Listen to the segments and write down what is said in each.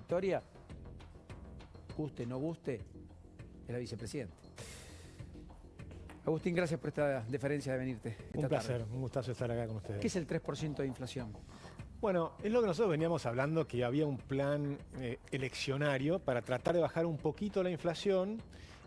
victoria, guste, no guste, es la vicepresidenta. Agustín, gracias por esta deferencia de venirte. Un placer, un gustazo estar acá con ustedes. ¿Qué es el 3% de inflación? Bueno, es lo que nosotros veníamos hablando, que había un plan eleccionario para tratar de bajar un poquito la inflación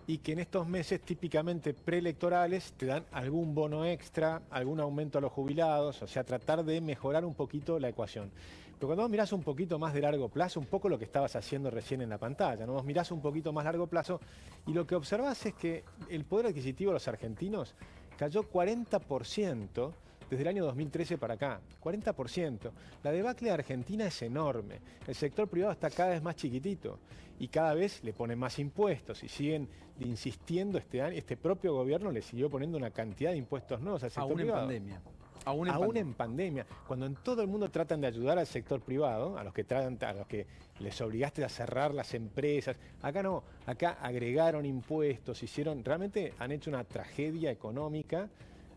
y que en estos meses típicamente preelectorales te dan algún bono extra, algún aumento a los jubilados, o sea, tratar de mejorar un poquito la ecuación. Pero cuando vos mirás un poquito más de largo plazo, un poco lo que estabas haciendo recién en la pantalla, ¿no? Vos mirás un poquito más largo plazo y lo que observás es que el poder adquisitivo de los argentinos cayó 40% desde el año 2013 para acá, 40%. La debacle de Argentina es enorme. El sector privado está cada vez más chiquitito y cada vez le ponen más impuestos y siguen insistiendo este propio gobierno le siguió poniendo una cantidad de impuestos nuevos al sector privado. Aún en pandemia. Aún en pandemia, cuando en todo el mundo tratan de ayudar al sector privado, a los que les obligaste a cerrar las empresas, acá no, acá agregaron impuestos, realmente han hecho una tragedia económica,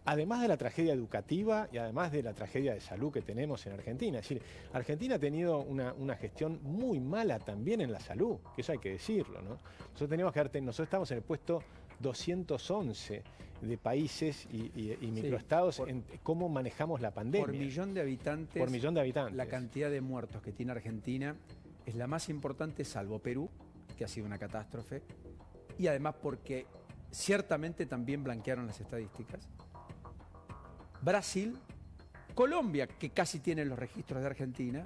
además de la tragedia educativa y además de la tragedia de salud que tenemos en Argentina. Es decir, Argentina ha tenido una gestión muy mala también en la salud, que eso hay que decirlo, ¿no? Nosotros estamos en el puesto 211 de países y microestados en cómo manejamos la pandemia. Por millón de habitantes. La cantidad de muertos que tiene Argentina es la más importante, salvo Perú, que ha sido una catástrofe, y además porque ciertamente también blanquearon las estadísticas. Brasil, Colombia, que casi tiene los registros de Argentina,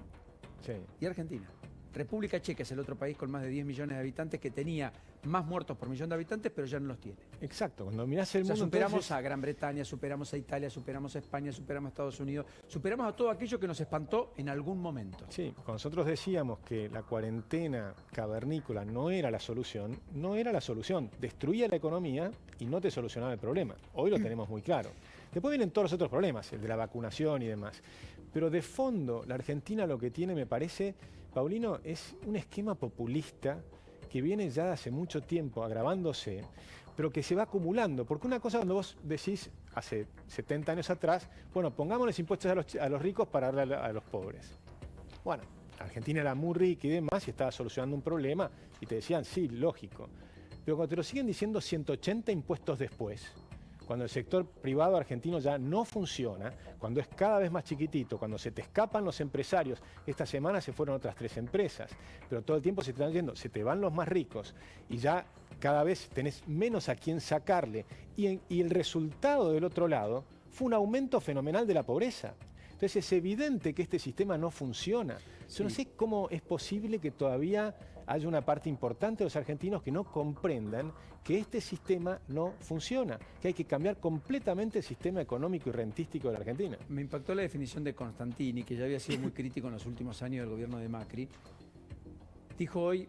sí. Y Argentina. República Checa es el otro país con más de 10 millones de habitantes que tenía más muertos por millón de habitantes, pero ya no los tiene. Exacto, cuando mirás el mundo... Superamos entonces... a Gran Bretaña, superamos a Italia, superamos a España, superamos a Estados Unidos, superamos a todo aquello que nos espantó en algún momento. Sí, cuando nosotros decíamos que la cuarentena cavernícola no era la solución, destruía la economía y no te solucionaba el problema. Hoy lo tenemos muy claro. Después vienen todos los otros problemas, el de la vacunación y demás. Pero de fondo, la Argentina lo que tiene, me parece, Paulino, es un esquema populista que viene ya de hace mucho tiempo agravándose, pero que se va acumulando. Porque una cosa cuando vos decís, hace 70 años atrás, bueno, pongámosles impuestos a los ricos para darle a los pobres. Bueno, Argentina era muy rica y demás y estaba solucionando un problema y te decían, sí, lógico. Pero cuando te lo siguen diciendo 180 impuestos después, cuando el sector privado argentino ya no funciona, cuando es cada vez más chiquitito, cuando se te escapan los empresarios, esta semana se fueron otras 3 empresas, pero todo el tiempo se te están yendo, se te van los más ricos y ya cada vez tenés menos a quién sacarle y el resultado del otro lado fue un aumento fenomenal de la pobreza. Entonces es evidente que este sistema no funciona. Sí. Yo no sé cómo es posible que todavía haya una parte importante de los argentinos que no comprendan que este sistema no funciona, que hay que cambiar completamente el sistema económico y rentístico de la Argentina. Me impactó la definición de Constantini, que ya había sido muy crítico en los últimos años del gobierno de Macri. Dijo hoy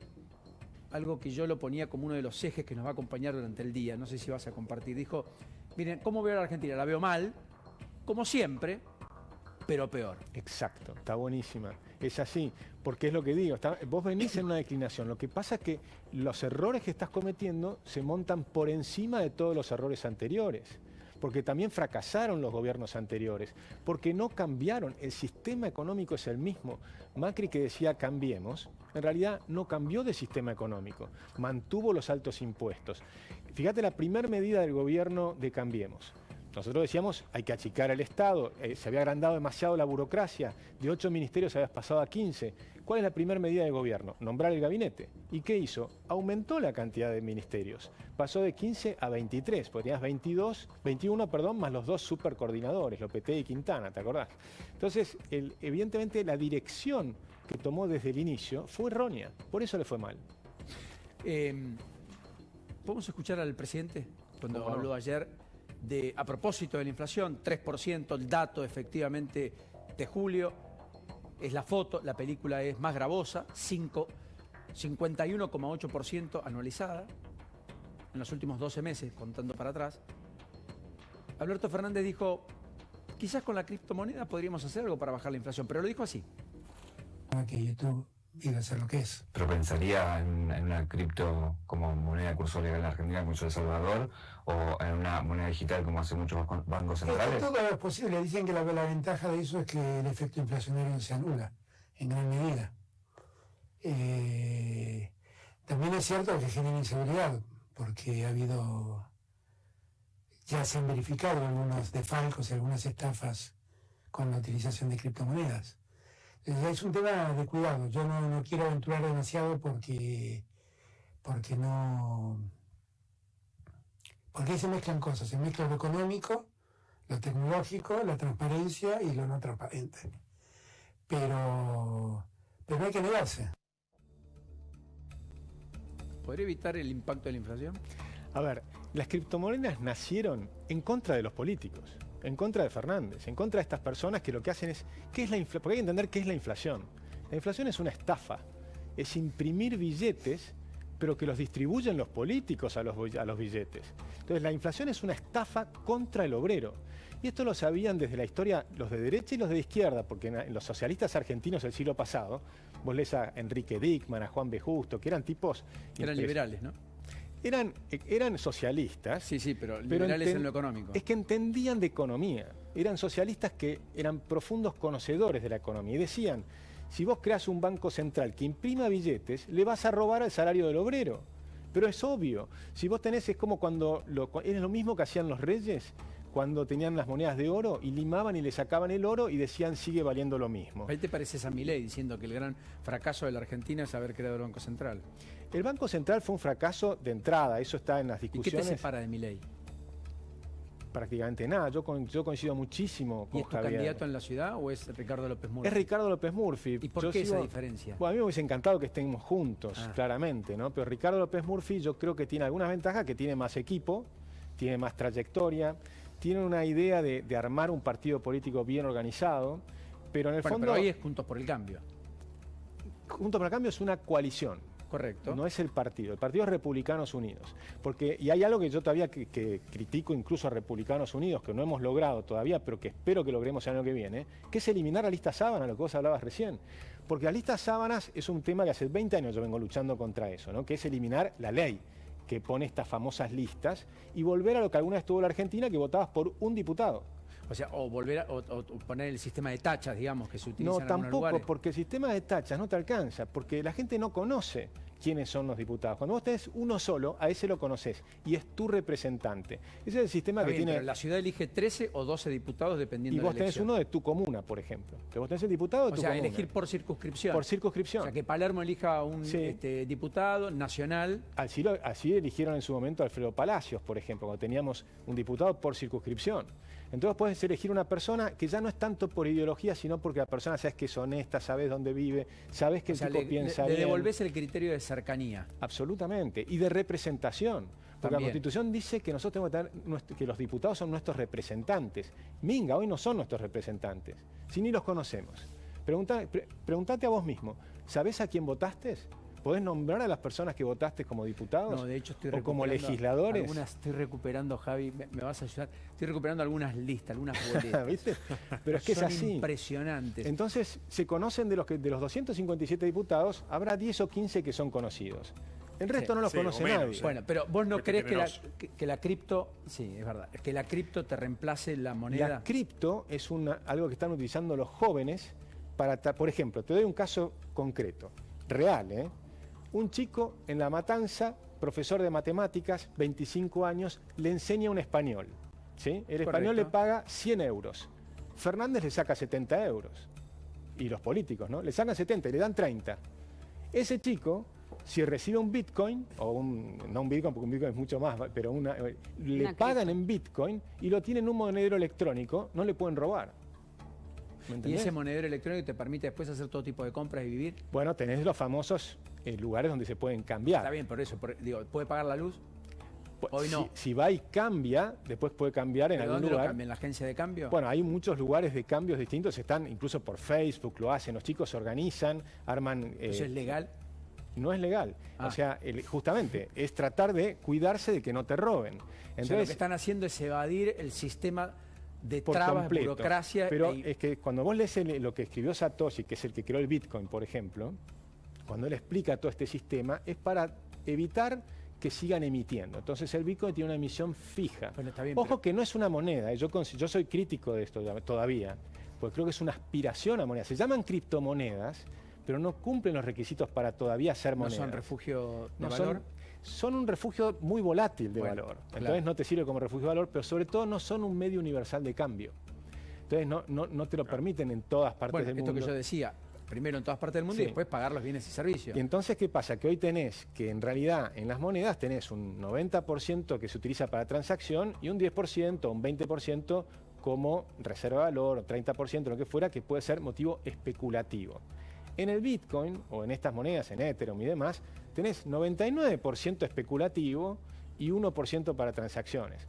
algo que yo lo ponía como uno de los ejes que nos va a acompañar durante el día, no sé si vas a compartir. Dijo, miren, ¿cómo veo a la Argentina? La veo mal, como siempre, pero peor. Exacto, está buenísima. Es así, porque es lo que digo, vos venís en una declinación. Lo que pasa es que los errores que estás cometiendo se montan por encima de todos los errores anteriores. Porque también fracasaron los gobiernos anteriores, porque no cambiaron, el sistema económico es el mismo. Macri, que decía cambiemos, en realidad no cambió de sistema económico, mantuvo los altos impuestos. Fíjate la primera medida del gobierno de Cambiemos. Nosotros decíamos, hay que achicar el Estado, se había agrandado demasiado la burocracia, de 8 ministerios habías pasado a 15. ¿Cuál es la primera medida del gobierno? Nombrar el gabinete. ¿Y qué hizo? Aumentó la cantidad de ministerios, pasó de 15 a 23, porque tenías 21, más los 2 supercoordinadores, Lopetegui y Quintana, ¿te acordás? Entonces, evidentemente la dirección que tomó desde el inicio fue errónea, por eso le fue mal. ¿Podemos escuchar al presidente cuando habló ayer? A propósito de la inflación, 3%, el dato efectivamente de julio, es la foto, la película es más gravosa, 51,8% anualizada, en los últimos 12 meses, contando para atrás. Alberto Fernández dijo, quizás con la criptomoneda podríamos hacer algo para bajar la inflación, pero lo dijo así. Que YouTube iba a ser lo que es. ¿Pero pensaría en una cripto como moneda de curso legal en Argentina, como hizo El Salvador, o en una moneda digital como hacen muchos bancos centrales? Todo es posible. Dicen que la ventaja de eso es que el efecto inflacionario se anula en gran medida. también es cierto que genera inseguridad, porque ya se han verificado algunos desfalcos y algunas estafas con la utilización de criptomonedas. Es un tema de cuidado. Yo no quiero aventurar demasiado porque ahí se mezclan cosas, se mezcla lo económico, lo tecnológico, la transparencia y lo no transparente. Pero no hay que negarse. ¿Podría evitar el impacto de la inflación? A ver, las criptomonedas nacieron en contra de los políticos, en contra de Fernández, en contra de estas personas que lo que hacen es... porque hay que entender qué es la inflación. La inflación es una estafa, es imprimir billetes, pero que los distribuyen los políticos a los billetes. Entonces la inflación es una estafa contra el obrero. Y esto lo sabían desde la historia los de derecha y los de izquierda, porque en los socialistas argentinos del siglo pasado, vos lees a Enrique Dickmann, a Juan B. Justo, que eran tipos... Eran liberales, ¿no? Eran socialistas. Sí, pero liberales en lo económico. Es que entendían de economía. Eran socialistas que eran profundos conocedores de la economía. Y decían, si vos creás un banco central que imprima billetes, le vas a robar al salario del obrero. Pero es obvio. Si vos tenés, es como cuando... es lo mismo que hacían los reyes cuando tenían las monedas de oro y limaban y le sacaban el oro y decían sigue valiendo lo mismo. Ahí te pareces a Milei diciendo que el gran fracaso de la Argentina es haber creado el Banco Central. El Banco Central fue un fracaso de entrada, eso está en las discusiones. ¿Y qué te separa de Milei? Prácticamente nada, yo coincido muchísimo con ¿Y es tu Javier. ¿Candidato en la ciudad o es Ricardo López Murphy? Es Ricardo López Murphy. ¿Y por qué esa diferencia? Bueno, a mí me hubiese encantado que estemos juntos, claramente, ¿no? Pero Ricardo López Murphy yo creo que tiene algunas ventajas, que tiene más equipo, tiene más trayectoria, tiene una idea de armar un partido político bien organizado, pero en el fondo... Pero hoy es Juntos por el Cambio. Juntos por el Cambio es una coalición. Correcto. No es el partido es Republicanos Unidos. Y hay algo que yo todavía que critico incluso a Republicanos Unidos, que no hemos logrado todavía, pero que espero que logremos el año que viene, que es eliminar la lista sábana, lo que vos hablabas recién. Porque las listas sábanas es un tema que hace 20 años yo vengo luchando contra eso, ¿no? Que es eliminar la ley que pone estas famosas listas y volver a lo que alguna vez tuvo la Argentina, que votabas por un diputado. O sea, o volver a poner el sistema de tachas, digamos, que se utiliza en algunos lugares. No, tampoco, lugares. porque el sistema de tachas no te alcanza, porque la gente no conoce quiénes son los diputados. Cuando vos tenés uno solo, a ese lo conocés y es tu representante. Ese es el sistema que tiene... Pero la ciudad elige 13 o 12 diputados dependiendo de la elección. Y vos tenés uno de tu comuna, por ejemplo. Entonces vos tenés el diputado de tu comuna. O sea, elegir por circunscripción. Por circunscripción. O sea, que Palermo elija un diputado nacional. Así eligieron en su momento a Alfredo Palacios, por ejemplo, cuando teníamos un diputado por circunscripción. Entonces puedes elegir una persona que ya no es tanto por ideología, sino porque la persona sabes que es honesta, sabes dónde vive, sabes que el tipo piensa bien. Le devolvés el criterio de cercanía. Absolutamente. Y de representación. Porque la Constitución dice que nosotros tenemos que tener, que los diputados son nuestros representantes. Minga, hoy no son nuestros representantes, si ni los conocemos. Preguntate a vos mismo, ¿sabés a quién votaste? ¿Podés nombrar a las personas que votaste como diputados? No, de hecho estoy recuperando. ¿O como legisladores? Estoy recuperando, Javi, me vas a ayudar. Estoy recuperando algunas listas, algunas boletas. ¿Viste? Pero es que son es así. Impresionantes. Entonces, se conocen de los 257 diputados, habrá 10 o 15 que son conocidos. El resto no los conoce nadie. Bueno, pero vos no crees que la cripto, sí, es verdad, que la cripto te reemplace la moneda. La cripto es algo que están utilizando los jóvenes para, por ejemplo, te doy un caso concreto, real, ¿eh? Un chico en La Matanza, profesor de matemáticas, 25 años, le enseña un español. ¿Sí? El español le paga 100 euros. Fernández le saca 70 euros. Y los políticos, ¿no? Le sacan 70 y le dan 30. Ese chico, si recibe un Bitcoin, o no un Bitcoin, porque un Bitcoin es mucho más, pero le pagan en Bitcoin y lo tienen en un monedero electrónico, no le pueden robar. ¿Y ese monedero electrónico te permite después hacer todo tipo de compras y vivir? Bueno, tenés los famosos lugares donde se pueden cambiar. Está bien, por eso. Digo, ¿puede pagar la luz? Hoy no. Si va y cambia, después puede cambiar en algún lugar. ¿Dónde lo cambia? ¿En la agencia de cambio? Bueno, hay muchos lugares de cambios distintos, están incluso por Facebook, lo hacen, los chicos se organizan, arman... ¿Eso es legal? No es legal. O sea, justamente, es tratar de cuidarse de que no te roben. Entonces, o sea, lo que están haciendo es evadir el sistema de trabas, burocracia. Pero es que cuando vos lees lo que escribió Satoshi, que es el que creó el Bitcoin, por ejemplo, cuando él explica todo este sistema, es para evitar que sigan emitiendo. Entonces el Bitcoin tiene una emisión fija. Bueno, está bien, Ojo que no es una moneda, yo soy crítico de esto todavía, porque creo que es una aspiración a moneda. Se llaman criptomonedas pero no cumplen los requisitos para todavía ser No monedas. son refugio de No valor. son un refugio muy volátil de Bueno, valor. claro. Entonces no te sirve como refugio de valor, pero sobre todo no son un medio universal de cambio. Entonces no te lo permiten en todas partes Bueno, del esto mundo. que yo decía, primero en todas partes del mundo y Sí. después pagar los bienes y servicios. Y entonces, ¿qué pasa? Que hoy tenés que en realidad en las monedas tenés un 90% que se utiliza para transacción y un 10% o un 20% como reserva de valor, o 30%, lo que fuera, que puede ser motivo especulativo. En el Bitcoin o en estas monedas, en Ethereum y demás, tenés 99% especulativo y 1% para transacciones.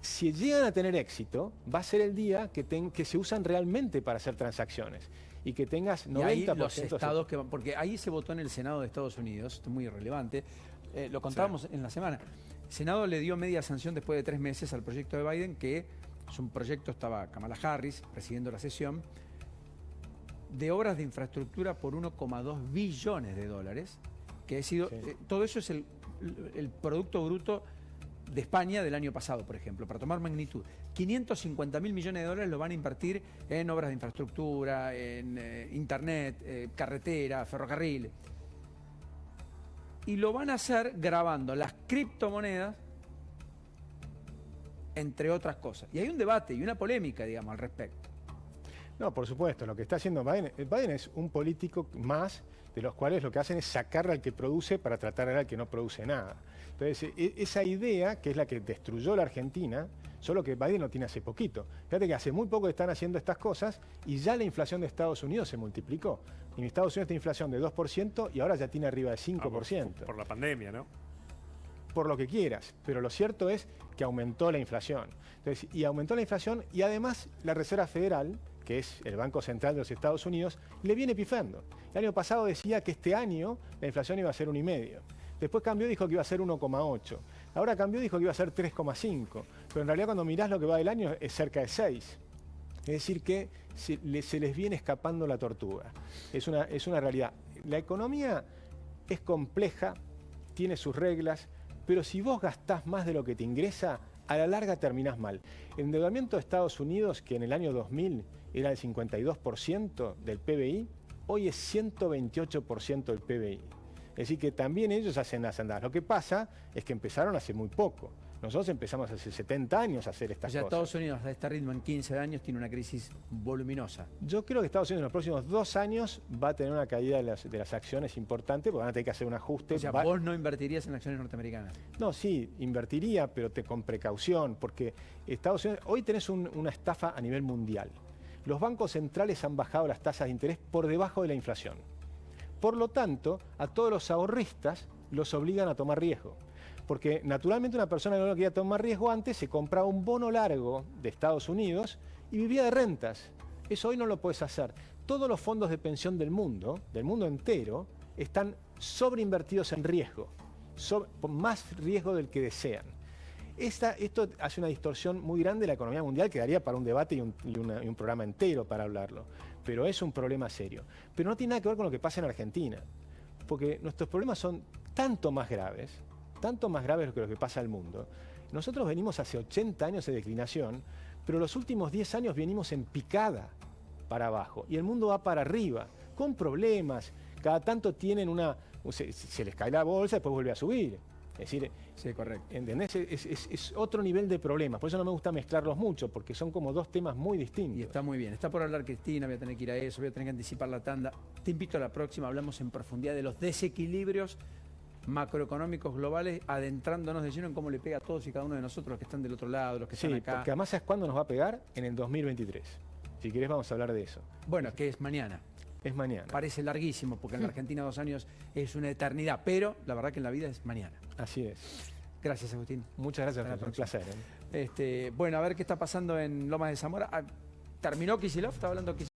Si llegan a tener éxito, va a ser el día que se usan realmente para hacer transacciones y que tengas 90%. Y ahí los estados que van, porque ahí se votó en el Senado de Estados Unidos, esto es muy irrelevante, lo contábamos en la semana. El Senado le dio media sanción después de 3 meses al proyecto de Biden, que es un proyecto, estaba Kamala Harris presidiendo la sesión, de obras de infraestructura por 1,2 billones de dólares, que ha sido, todo eso es el Producto Bruto de España del año pasado, por ejemplo, para tomar magnitud. 550.000 millones de dólares lo van a invertir en obras de infraestructura, en internet, carretera, ferrocarril. Y lo van a hacer grabando las criptomonedas, entre otras cosas. Y hay un debate y una polémica, digamos, al respecto. No, por supuesto, lo que está haciendo Biden es un político más, de los cuales lo que hacen es sacarle al que produce para tratar al que no produce nada. Entonces, esa idea, que es la que destruyó la Argentina, solo que Biden lo tiene hace poquito. Fíjate que hace muy poco están haciendo estas cosas y ya la inflación de Estados Unidos se multiplicó. En Estados Unidos tiene inflación de 2% y ahora ya tiene arriba de 5%. Por la pandemia, ¿no? Por lo que quieras, pero lo cierto es que aumentó la inflación. Entonces, y aumentó la inflación y además la Reserva Federal, que es el Banco Central de los Estados Unidos, le viene pifando. El año pasado decía que este año la inflación iba a ser 1,5. Después cambió y dijo que iba a ser 1,8. Ahora cambió y dijo que iba a ser 3,5. Pero en realidad cuando mirás lo que va del año es cerca de 6. Es decir que se les viene escapando la tortuga. Es una realidad. La economía es compleja, tiene sus reglas, pero si vos gastás más de lo que te ingresa, a la larga terminás mal. El endeudamiento de Estados Unidos, que en el año 2000 era el 52% del PBI, hoy es 128% del PBI. Es decir, que también ellos hacen las andadas. Lo que pasa es que empezaron hace muy poco. Nosotros empezamos hace 70 años a hacer estas O sea, cosas. Estados Unidos a este ritmo en 15 años tiene una crisis voluminosa. Yo creo que Estados Unidos en los próximos 2 años va a tener una caída de las acciones importante, porque van a tener que hacer un ajuste. O sea, vos no invertirías en acciones norteamericanas. No, sí, invertiría, pero con precaución, porque Estados Unidos, hoy tenés una estafa a nivel mundial. Los bancos centrales han bajado las tasas de interés por debajo de la inflación. Por lo tanto, a todos los ahorristas los obligan a tomar riesgo. Porque naturalmente una persona que no quería tomar riesgo antes se compraba un bono largo de Estados Unidos y vivía de rentas. Eso hoy no lo puedes hacer. Todos los fondos de pensión del mundo entero, están sobreinvertidos en riesgo, más riesgo del que desean. Esto hace una distorsión muy grande de la economía mundial que daría para un debate y un programa entero para hablarlo. Pero es un problema serio. Pero no tiene nada que ver con lo que pasa en Argentina. Porque nuestros problemas son tanto más graves que lo que pasa al mundo. Nosotros venimos hace 80 años de declinación, pero los últimos 10 años venimos en picada para abajo. Y el mundo va para arriba, con problemas. Cada tanto tienen se les cae la bolsa y después vuelve a subir. Es decir, sí, correcto. ¿Entendés? Es otro nivel de problemas. Por eso no me gusta mezclarlos mucho, porque son como dos temas muy distintos. Y está muy bien. Está por hablar Cristina, voy a tener que ir a eso, voy a tener que anticipar la tanda. Te invito a la próxima, hablamos en profundidad de los desequilibrios macroeconómicos globales, adentrándonos de lleno en cómo le pega a todos y cada uno de nosotros los que están del otro lado, los que están acá. Porque además ¿sabes cuándo nos va a pegar? En el 2023. Si querés vamos a hablar de eso. Bueno, que es mañana. Es mañana. Parece larguísimo, porque en la Argentina 2 años es una eternidad, pero la verdad que en la vida es mañana. Así es. Gracias, Agustín. Muchas gracias, Hasta la un placer. Bueno, a ver qué está pasando en Lomas de Zamora. Terminó Kicillof, estaba hablando Kicillof.